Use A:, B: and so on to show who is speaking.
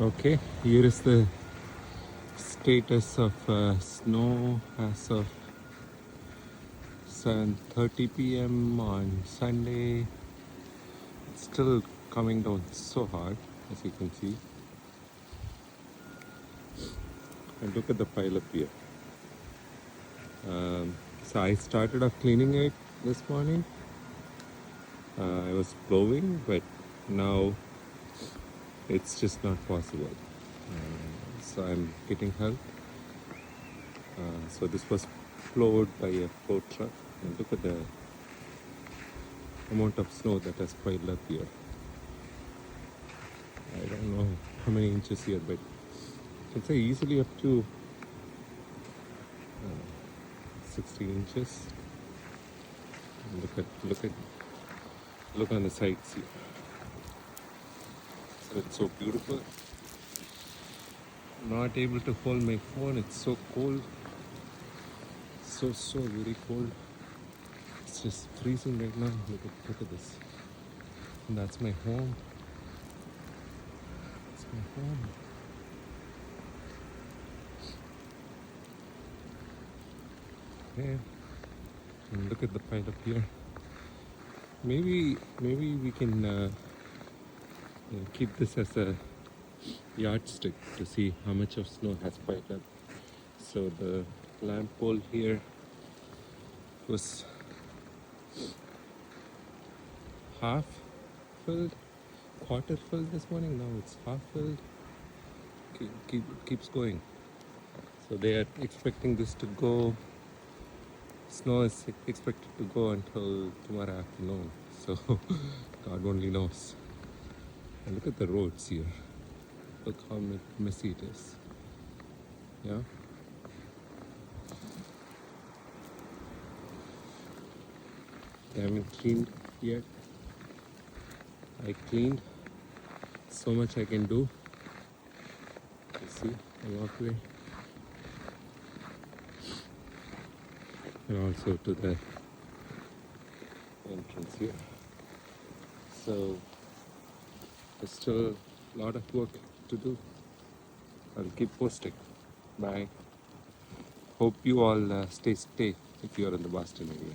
A: Okay, here is the status of snow as of 7:30 p.m. on Sunday. It's still coming down so hard, as you can see. And look at the pile up here. So I started off cleaning it this morning. I was plowing, but now it's just not possible. So I'm getting help. So this was plowed by a plow truck, and look at the amount of snow that has piled up here. I don't know how many inches here, but I can say easily up to 60 inches. And look on the sides here. So it's so beautiful. Not able to hold my phone. It's so cold. So very cold. It's just freezing right now. Look at this. And that's my home. It's my home. Yeah. And look at the pile up here. Maybe we can keep this as a yardstick to see how much of snow has piled up. So the lamp pole here was half filled, quarter filled this morning. Now it's half filled. Keeps going. So they are expecting this to go. Snow is expected to go until tomorrow afternoon. So God only knows. And look at the roads here. Look how messy it is. Yeah. They haven't cleaned yet. I cleaned. So much I can do. You see the walkway. And also to the entrance here. So there's still a lot of work to do. I'll keep posting. Bye. Hope you all stay safe if you're in the Boston area.